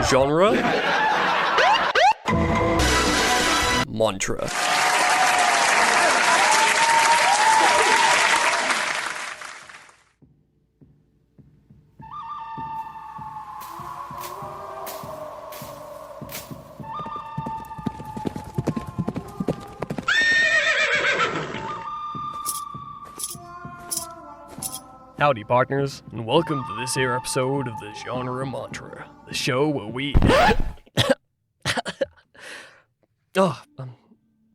Genre Mantra. Howdy, partners, and welcome to this here episode of the Genre Mantra, the show where we... I'm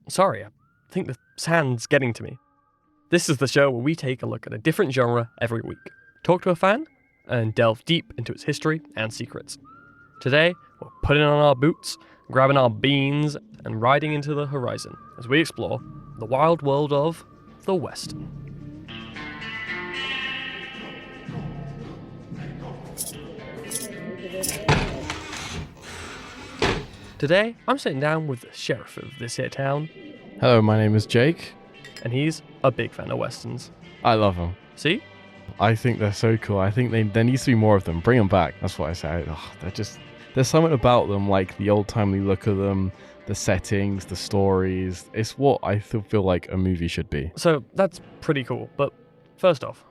sorry, I think the sand's getting to me. This is the show where we take a look at a different genre every week, talk to a fan, and delve deep into its history and secrets. Today, we're putting on our boots, grabbing our beans, and riding into the horizon as we explore the wild world of the Western. Today, I'm sitting down with the sheriff of this here town, Hello, my name is Jake. and he's a big fan of westerns. I love them. See? I think they're so cool. I think there needs to be more of them. Bring them back. That's what I say. There's something about them, like the old-timey look of them, the settings, the stories. It's what I feel like a movie should be. So, that's pretty cool, but first off,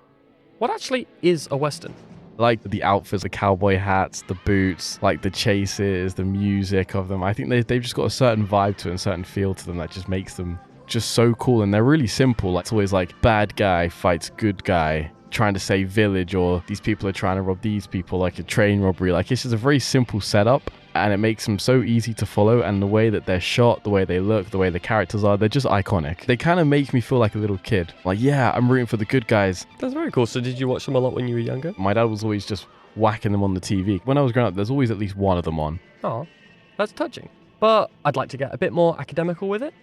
what actually is a western? Like the outfits, the cowboy hats, the boots, like the chases, the music of them. I think they've just got a certain vibe to it and a certain feel to them that just makes them just so cool. And they're really simple. Like, it's always like bad guy fights good guy trying to save village, or these people are trying to rob these people, like a train robbery. Like, it's just a very simple setup, and it makes them so easy to follow. And the way that they're shot, the way they look, the way the characters are, they're just iconic. They kind of make me feel like a little kid. Like, yeah, I'm rooting for the good guys. That's very cool. So did you watch them a lot when you were younger? My dad was always just whacking them on the TV. When I was growing up, there's always at least one of them on. Oh, that's touching. But I'd like to get a bit more academical with it.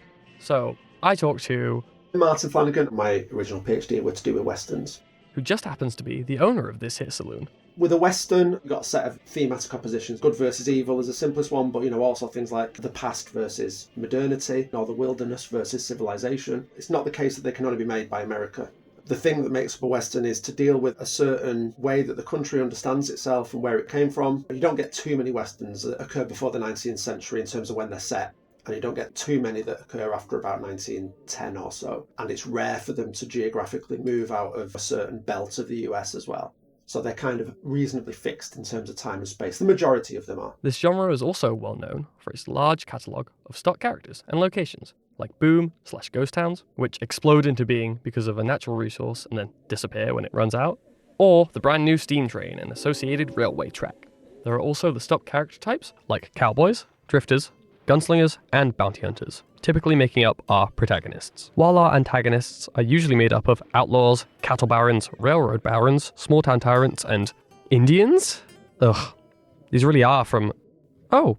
So I talked to... Martin Flanagan. My original PhD were to do with westerns. who just happens to be the owner of this hit saloon. With a western, you've got a set of thematic oppositions. Good versus evil is the simplest one, but also things like the past versus modernity, or the wilderness versus civilization. It's not the case that they can only be made by America. The thing that makes up a western is to deal with a certain way that the country understands itself and where it came from. You don't get too many westerns that occur before the 19th century in terms of when they're set. And you don't get too many that occur after about 1910 or so. And it's rare for them to geographically move out of a certain belt of the US as well. So they're kind of reasonably fixed in terms of time and space. The majority of them are. This genre is also well known for its large catalogue of stock characters and locations, like boom/ghost towns, which explode into being because of a natural resource and then disappear when it runs out, or the brand new steam train and associated railway track. There are also the stock character types, like cowboys, drifters, gunslingers, and bounty hunters, typically making up our protagonists, while our antagonists are usually made up of outlaws, cattle barons, railroad barons, small-town tyrants, and Indians? Ugh, these really are from... Oh,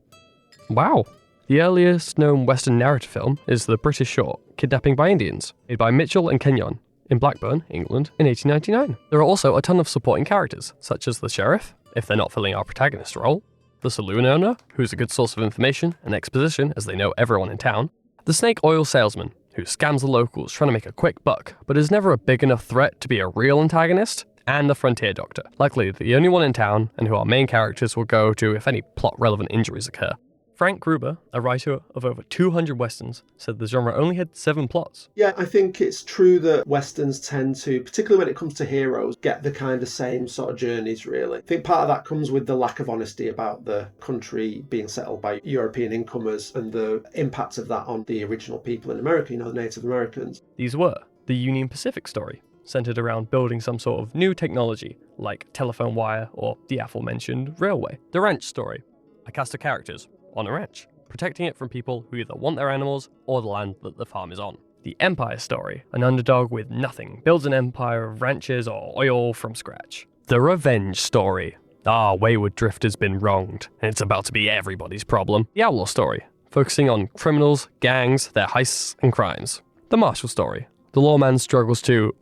wow. The earliest known Western narrative film is the British short Kidnapping by Indians, made by Mitchell and Kenyon in Blackburn, England, in 1899. There are also a ton of supporting characters, such as the sheriff, if they're not filling our protagonist role, the saloon owner, who's a good source of information and exposition as they know everyone in town, the snake oil salesman, who scams the locals trying to make a quick buck, but is never a big enough threat to be a real antagonist, and the frontier doctor, likely the only one in town and who our main characters will go to if any plot-relevant injuries occur. Frank Gruber, a writer of over 200 westerns, said the genre only had 7 plots. Yeah, I think it's true that westerns tend to, particularly when it comes to heroes, get the kind of same sort of journeys, really. I think part of that comes with the lack of honesty about the country being settled by European incomers and the impact of that on the original people in America, the Native Americans. These were the Union Pacific story, centered around building some sort of new technology, like telephone wire or the aforementioned railway. The ranch story, a cast of characters on a ranch, protecting it from people who either want their animals or the land that the farm is on. The Empire story, an underdog with nothing builds an empire of ranches or oil from scratch. The Revenge story, our wayward drifter's been wronged, and it's about to be everybody's problem. The Outlaw story, focusing on criminals, gangs, their heists and crimes. The Marshall story, the lawman struggles to,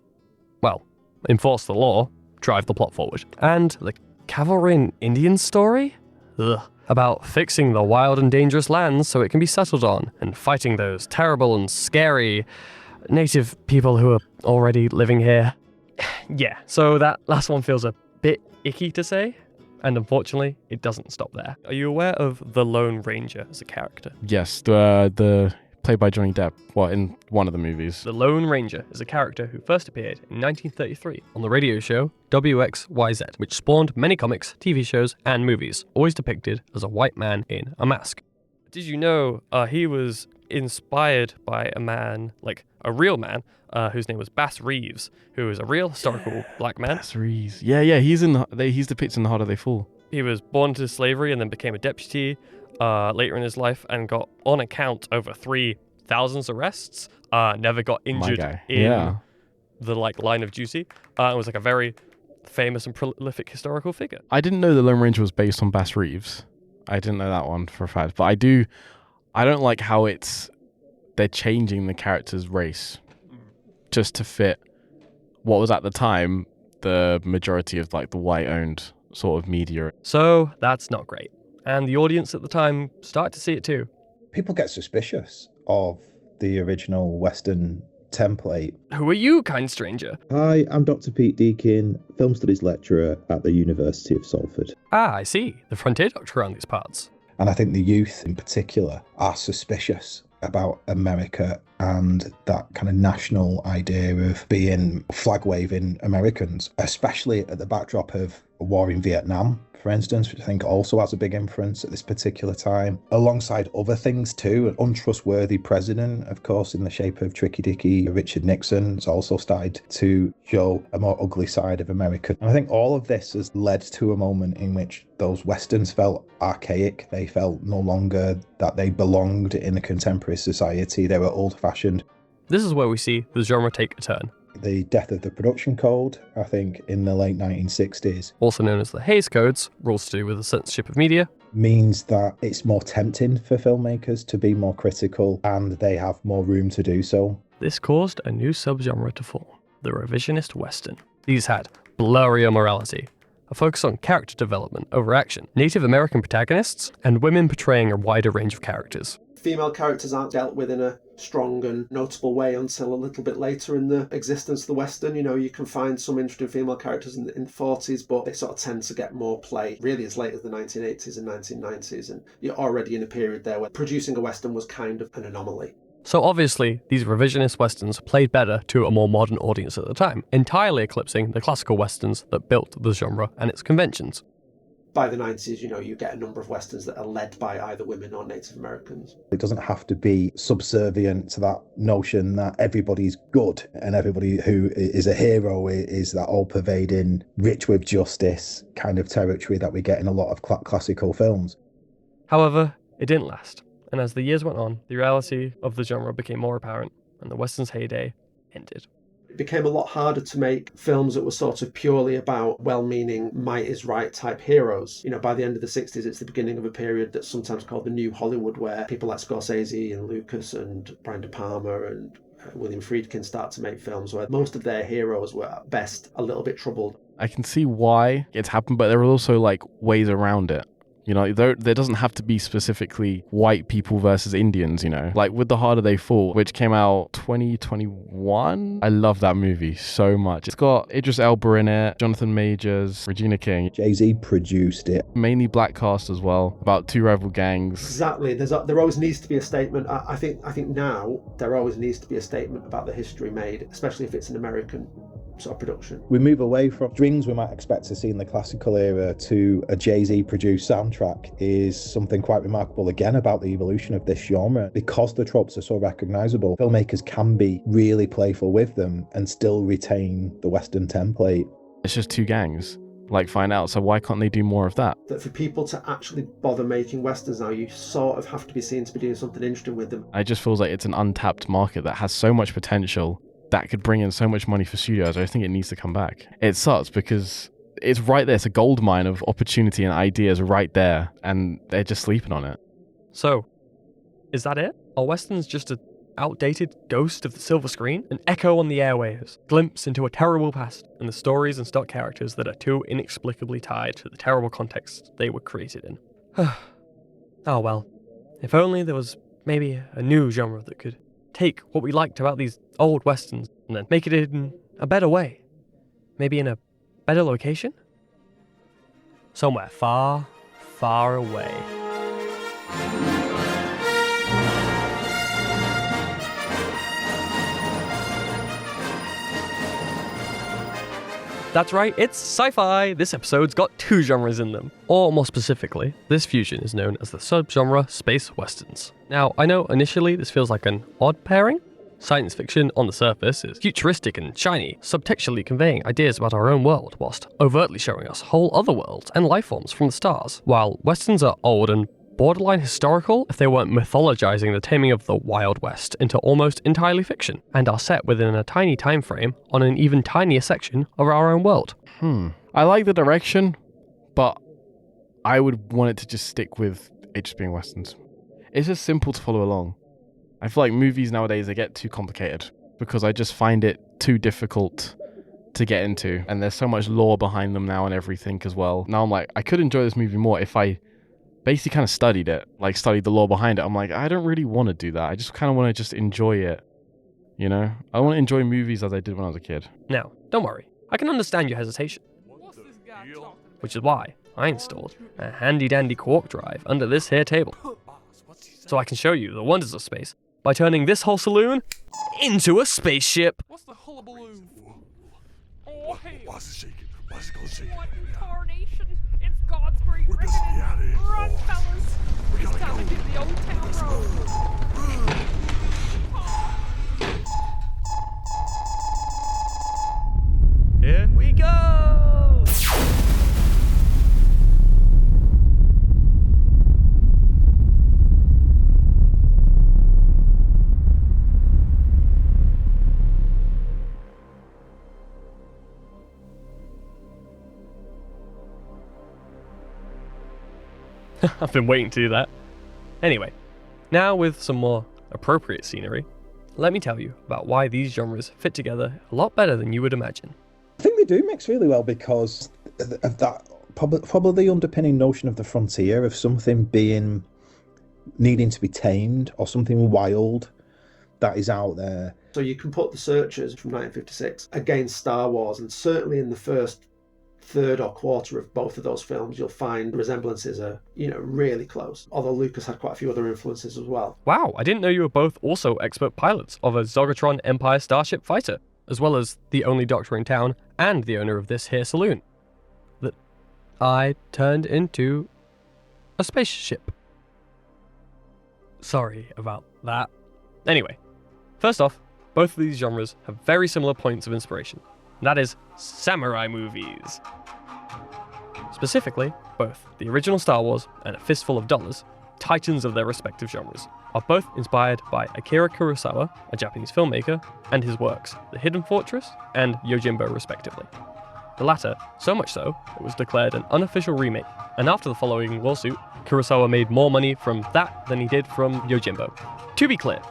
enforce the law, drive the plot forward. And the Cavalry and Indians story? Ugh. About fixing the wild and dangerous lands so it can be settled on, and fighting those terrible and scary native people who are already living here. Yeah, so that last one feels a bit icky to say. And unfortunately, it doesn't stop there. Are you aware of the Lone Ranger as a character? Yes, the played by Johnny Depp. Well, in one of the movies. The Lone Ranger is a character who first appeared in 1933 on the radio show WXYZ, which spawned many comics, TV shows, and movies, always depicted as a white man in a mask. Did you know he was inspired by a man, like a real man, whose name was Bass Reeves, who is a real historical black man. Bass Reeves. Yeah, he's depicted in The Harder They Fall. He was born into slavery and then became a deputy later in his life and got, on account, over 3,000 arrests. Never got injured in the line of duty. It was like a very famous and prolific historical figure. I didn't know the Lone Ranger was based on Bass Reeves. I didn't know that one for a fact, but I don't like how they're changing the character's race just to fit what was at the time the majority of like the white-owned sort of media. So that's not great. And the audience at the time started to see it too. People get suspicious of the original Western template. Who are you, kind stranger? Hi, I'm Dr. Pete Deakin, film studies lecturer at the University of Salford. Ah, I see. The frontier doctor around these parts. And I think the youth in particular are suspicious about America and that kind of national idea of being flag-waving Americans, especially at the backdrop of a war in Vietnam, for instance, which I think also has a big influence at this particular time, alongside other things too. An untrustworthy president, of course, in the shape of Tricky Dicky Richard Nixon, has also started to show a more ugly side of America. And I think all of this has led to a moment in which those Westerns felt archaic. They felt no longer that they belonged in a contemporary society. They were old-fashioned. This is where we see the genre take a turn. The death of the production code, I think, in the late 1960s. Also known as the Hays Codes, rules to do with the censorship of media. Means that it's more tempting for filmmakers to be more critical and they have more room to do so. This caused a new subgenre to form, the revisionist Western. These had blurrier morality, a focus on character development over action, Native American protagonists, and women portraying a wider range of characters. Female characters aren't dealt with in a strong and notable way until a little bit later in the existence of the Western. You know, you can find some interesting female characters in the 40s, but they sort of tend to get more play really as late as the 1980s and 1990s. And you're already in a period there where producing a Western was kind of an anomaly. So obviously, these revisionist Westerns played better to a more modern audience at the time, entirely eclipsing the classical Westerns that built the genre and its conventions. By the 90s, you know, you get a number of Westerns that are led by either women or Native Americans. It doesn't have to be subservient to that notion that everybody's good and everybody who is a hero is that all-pervading, rich with justice kind of territory that we get in a lot of classical films. However, it didn't last, and as the years went on, the reality of the genre became more apparent, and the Western's heyday ended. It became a lot harder to make films that were sort of purely about well-meaning, might is right type heroes. You know, by the end of the 60s, it's the beginning of a period that's sometimes called the New Hollywood, where people like Scorsese and Lucas and Brian De Palma and William Friedkin start to make films where most of their heroes were at best a little bit troubled. I can see why it's happened, but there are also like ways around it. You know, there doesn't have to be specifically white people versus Indians, you know. Like with The Harder They Fall, which came out 2021. I love that movie so much. It's got Idris Elba in it, Jonathan Majors, Regina King. Jay-Z produced it. Mainly black cast as well, about two rival gangs. Exactly. There always needs to be a statement. I think now there always needs to be a statement about the history made, especially if it's an American sort of production. We move away from strings we might expect to see in the classical era to a Jay-Z produced soundtrack is something quite remarkable again about the evolution of this genre. Because the tropes are so recognisable, filmmakers can be really playful with them and still retain the Western template. It's just two gangs, like find out, so why can't they do more of that? That for people to actually bother making Westerns now, you sort of have to be seen to be doing something interesting with them. It just feels like it's an untapped market that has so much potential that could bring in so much money for studios. I think it needs to come back. It sucks because it's right there. It's a gold mine of opportunity and ideas right there, and they're just sleeping on it. So, is that it? Are Westerns just an outdated ghost of the silver screen? An echo on the airwaves, glimpse into a terrible past, and the stories and stock characters that are too inexplicably tied to the terrible context they were created in? Oh well. If only there was maybe a new genre that could take what we liked about these old Westerns and then make it in a better way. Maybe in a better location? somewhere far, far away. That's right, it's sci-fi! This episode's got 2 genres in them. Or more specifically, this fusion is known as the subgenre space westerns. Now, I know initially this feels like an odd pairing. Science fiction on the surface is futuristic and shiny, subtextually conveying ideas about our own world, whilst overtly showing us whole other worlds and life forms from the stars. While westerns are old and borderline historical if they weren't mythologizing the taming of the Wild West into almost entirely fiction, and are set within a tiny time frame on an even tinier section of our own world. I like the direction, but I would want it to just stick with it just being westerns. It's just simple to follow along. I feel like movies nowadays, they get too complicated because I just find it too difficult to get into, and there's so much lore behind them now and everything as well. Now I'm like, I could enjoy this movie more if I basically kind of studied it, like studied the lore behind it. I'm like, I don't really want to do that. I just kind of want to just enjoy it, you know? I want to enjoy movies as I did when I was a kid. Now, don't worry, I can understand your hesitation. Which is why I installed a handy-dandy quark drive under this here table, so I can show you the wonders of space by turning this whole saloon into a spaceship. What's the hullabaloo? Oh, hey! Why is it shaking? Why is it going shaking? What in tarnation? It's God's great We're reckoning. supposed to be out of here. Run, fellas! We It's gotta time go. to hit the old town road. Here we go! I've been waiting to do that. Anyway, now with some more appropriate scenery, let me tell you about why these genres fit together a lot better than you would imagine. I think they do mix really well because of that probably the underpinning notion of the frontier, of something being needing to be tamed or something wild that is out there. So you can put The Searchers from 1956 against Star Wars, and certainly in the first third or quarter of both of those films, you'll find resemblances are, really close. Although Lucas had quite a few other influences as well. Wow, I didn't know you were both also expert pilots of a Zogotron Empire starship fighter, as well as the only doctor in town and the owner of this here saloon. That I turned into a spaceship. Sorry about that. Anyway, first off, both of these genres have very similar points of inspiration. And that is samurai movies. Specifically, both the original Star Wars and A Fistful of Dollars, titans of their respective genres, are both inspired by Akira Kurosawa, a Japanese filmmaker, and his works, The Hidden Fortress and Yojimbo respectively. The latter, so much so, it was declared an unofficial remake, and after the following lawsuit, Kurosawa made more money from that than he did from Yojimbo. To be clear,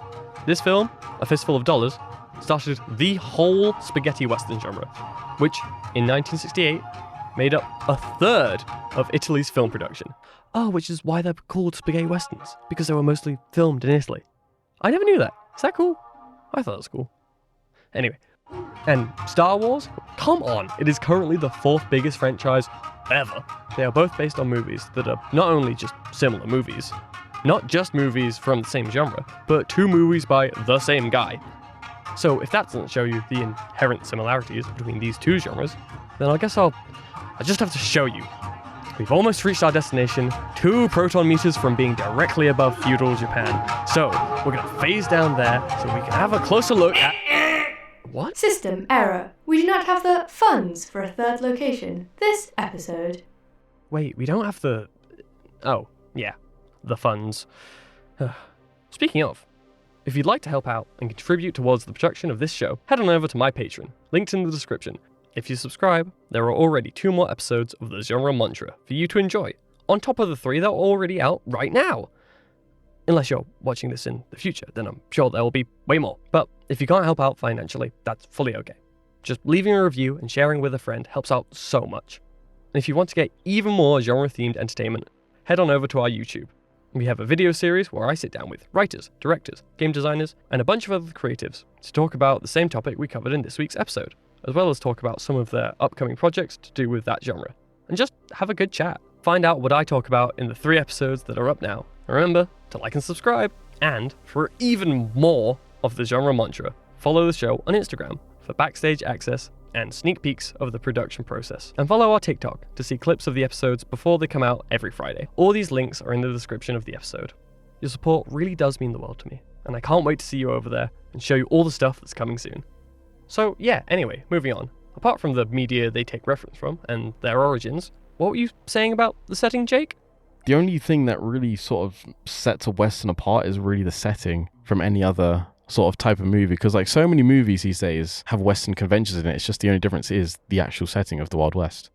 this film, A Fistful of Dollars, started the whole spaghetti western genre, which, in 1968, made up a third of Italy's film production. Oh, which is why they're called spaghetti westerns, because they were mostly filmed in Italy. I never knew that. Is that cool? I thought it was cool. Anyway, and Star Wars? Come on, it is currently the 4th biggest franchise ever. They are both based on movies that are not only just similar movies, not just movies from the same genre, but 2 movies by the same guy. So if that doesn't show you the inherent similarities between these 2 genres, then I guess I'll just have to show you. We've almost reached our destination, 2 proton meters from being directly above feudal Japan. So we're gonna phase down there so we can have a closer look at... What? System error. We do not have the funds for a third location this episode. Wait, we don't have the... Oh, yeah, the funds. Speaking of, if you'd like to help out and contribute towards the production of this show, head on over to my Patreon, linked in the description. If you subscribe, there are already 2 more episodes of the Genre Mantra for you to enjoy, on top of the 3 that are already out right now. Unless you're watching this in the future, then I'm sure there will be way more. But if you can't help out financially, that's fully okay. Just leaving a review and sharing with a friend helps out so much. And if you want to get even more genre-themed entertainment, head on over to our YouTube. We have a video series where I sit down with writers, directors, game designers, and a bunch of other creatives to talk about the same topic we covered in this week's episode, as well as talk about some of their upcoming projects to do with that genre. and just have a good chat. Find out what I talk about in the 3 episodes that are up now. And remember to like and subscribe, and for even more of the genre mantra, follow the show on Instagram for backstage access and sneak peeks of the production process. And follow our TikTok to see clips of the episodes before they come out every Friday. All these links are in the description of the episode. Your support really does mean the world to me, and I can't wait to see you over there and show you all the stuff that's coming soon. So yeah, anyway, moving on. Apart from the media they take reference from and their origins, what were you saying about the setting, Jake? The only thing that really sort of sets a Western apart is really the setting from any other sort of type of movie, because like so many movies these days have Western conventions in it. It's just the only difference is the actual setting of the Wild West.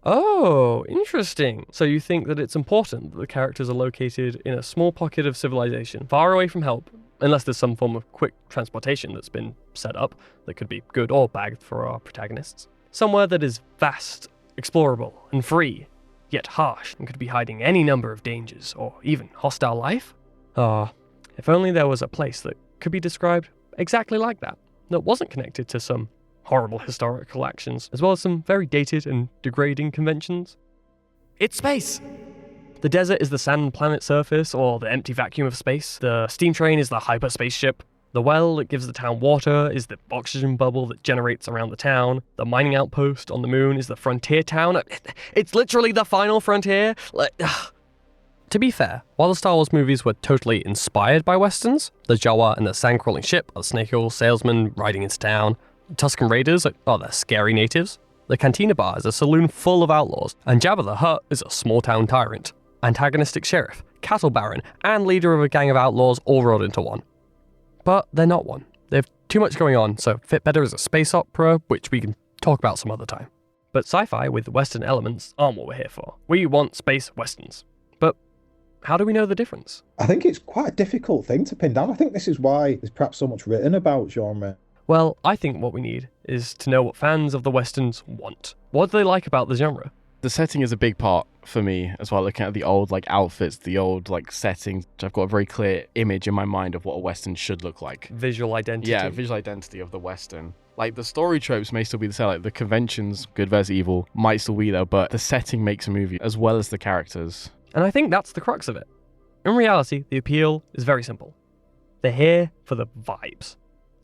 Oh, interesting. So you think that it's important that the characters are located in a small pocket of civilization, far away from help, unless there's some form of quick transportation that's been set up that could be good or bad for our protagonists. Somewhere that is vast, explorable, and free, yet harsh, and could be hiding any number of dangers, or even hostile life? Ah, if only there was a place that could be described exactly like that wasn't connected to some horrible historical actions, as well as some very dated and degrading conventions. It's space! The desert is the sand planet surface, or the empty vacuum of space. The steam train is the hyperspace ship. The well that gives the town water is the oxygen bubble that generates around the town. The mining outpost on the moon is the frontier town. It's literally the final frontier. To be fair, while the Star Wars movies were totally inspired by westerns, the Jawa and the sand-crawling ship are snake oil salesmen riding into town. Tusken Raiders are the scary natives. The Cantina Bar is a saloon full of outlaws, and Jabba the Hutt is a small-town tyrant. Antagonistic sheriff, cattle baron, and leader of a gang of outlaws all rolled into one. But they're not one. They have too much going on, so fit better as a space opera, which we can talk about some other time. But sci-fi with western elements aren't what we're here for. We want space westerns. But how do we know the difference? I think it's quite a difficult thing to pin down. I think this is why there's perhaps so much written about genre. Well, I think what we need is to know what fans of the westerns want. What do they like about the genre? The setting is a big part for me as well, looking at the old like outfits, the old like settings. I've got a very clear image in my mind of what a Western should look like. Visual identity. Yeah, visual identity of the Western. Like the story tropes may still be the same, like the conventions, good versus evil, might still be there, but the setting makes a movie as well as the characters. And I think that's the crux of it. In reality, the appeal is very simple. They're here for the vibes.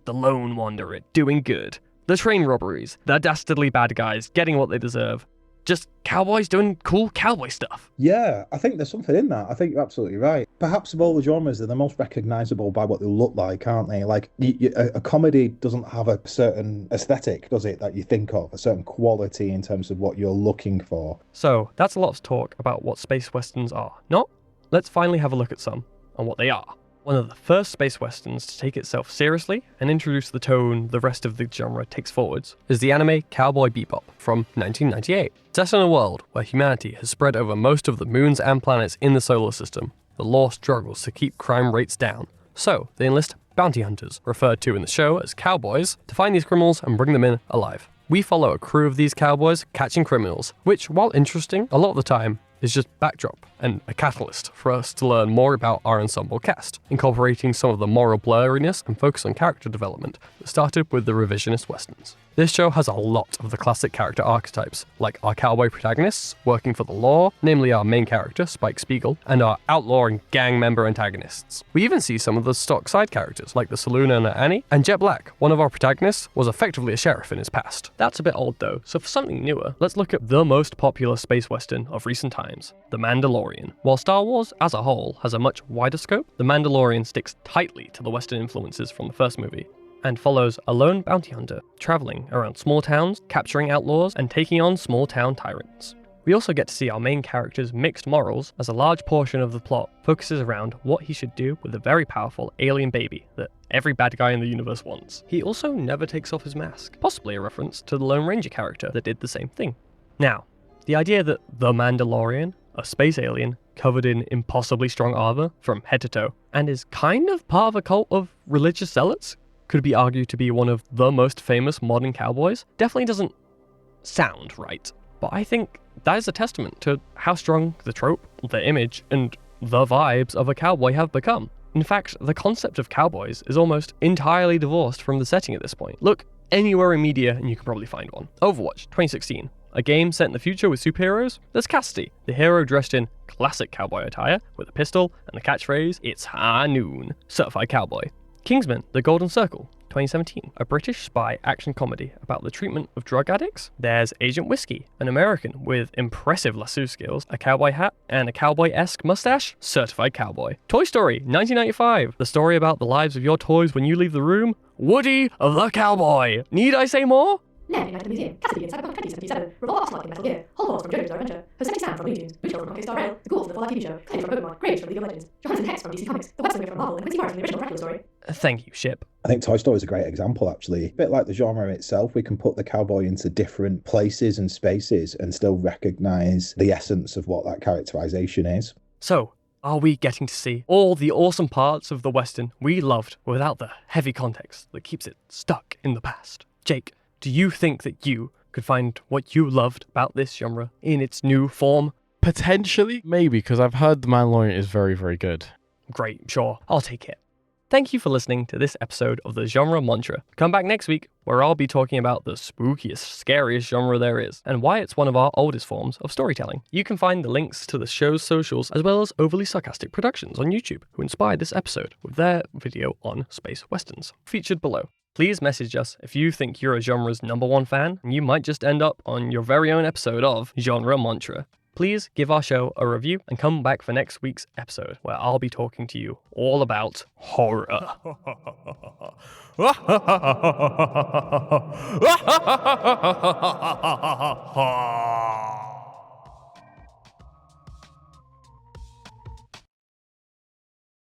The lone wanderer doing good. The train robberies. The dastardly bad guys getting what they deserve. Just cowboys doing cool cowboy stuff. Yeah, I think there's something in that. I think you're absolutely right. Perhaps of all the genres, they're the most recognisable by what they look like, aren't they? Like, a comedy doesn't have a certain aesthetic, does it, that you think of? A certain quality in terms of what you're looking for. So, that's a lot of talk about what space westerns are. Not? Let's finally have a look at some, and what they are. One of the first space westerns to take itself seriously and introduce the tone the rest of the genre takes forwards is the anime Cowboy Bebop from 1998. Set in a world where humanity has spread over most of the moons and planets in the solar system, the law struggles to keep crime rates down. So they enlist bounty hunters, referred to in the show as cowboys, to find these criminals and bring them in alive. We follow a crew of these cowboys catching criminals, which, while interesting, a lot of the time is just backdrop and a catalyst for us to learn more about our ensemble cast, incorporating some of the moral blurriness and focus on character development that started with the revisionist westerns. This show has a lot of the classic character archetypes, like our cowboy protagonists working for the law, namely our main character, Spike Spiegel, and our outlaw and gang member antagonists. We even see some of the stock side characters, like the saloon owner Annie, and Jet Black, one of our protagonists, was effectively a sheriff in his past. That's a bit old though, so for something newer, let's look at the most popular space western of recent times, The Mandalorian. While Star Wars as a whole has a much wider scope, The Mandalorian sticks tightly to the western influences from the first movie, and follows a lone bounty hunter traveling around small towns, capturing outlaws, and taking on small town tyrants. We also get to see our main character's mixed morals, as a large portion of the plot focuses around what he should do with a very powerful alien baby that every bad guy in the universe wants. He also never takes off his mask, possibly a reference to the Lone Ranger character that did the same thing. Now, the idea that the Mandalorian, a space alien covered in impossibly strong armor from head to toe, and is kind of part of a cult of religious zealots, could be argued to be one of the most famous modern cowboys, definitely doesn't sound right. But I think that is a testament to how strong the trope, the image, and the vibes of a cowboy have become. In fact, the concept of cowboys is almost entirely divorced from the setting at this point. Look anywhere in media and you can probably find one. Overwatch, 2016. a game set in the future with superheroes. There's Cassidy, the hero dressed in classic cowboy attire with a pistol and the catchphrase, "It's high noon," certified cowboy. Kingsman, The Golden Circle, 2017, a British spy action comedy about the treatment of drug addicts. There's Agent Whiskey, an American with impressive lasso skills, a cowboy hat, and a cowboy-esque mustache, certified cowboy. Toy Story, 1995, the story about the lives of your toys when you leave the room. Woody the Cowboy. Need I say more? Ned in Night at the Museum, Cassidy in Cyberpunk 2077, Revolver Ocelot in Metal Gear, Holocaust from JoJo's Bizarre Adventure, Yosemite Sam from Looney Tunes, Rachel from OK Star Rail, The Ghouls from the Fallout TV show, Clay from Pokemon, Graves from League of Legends, Johansson Hex from DC Comics, The Web Slinger from Marvel, and Quincy Morris from the original Dracula story. Thank you, Ship. I think Toy Story is a great example, actually. A bit like the genre itself, we can put the cowboy into different places and spaces and still recognise the essence of what that characterisation is. So, are we getting to see all the awesome parts of the Western we loved without the heavy context that keeps it stuck in the past? Jake, do you think that you could find what you loved about this genre in its new form? Potentially, maybe, because I've heard The Mandalorian is very, very good. Great, sure, I'll take it. Thank you for listening to this episode of the Genre Mantra. Come back next week, where I'll be talking about the spookiest, scariest genre there is, and why it's one of our oldest forms of storytelling. You can find the links to the show's socials, as well as Overly Sarcastic Productions on YouTube, who inspired this episode with their video on space westerns, featured below. Please message us if you think you're a genre's #1 fan, and you might just end up on your very own episode of Genre Mantra. Please give our show a review and come back for next week's episode, where I'll be talking to you all about horror.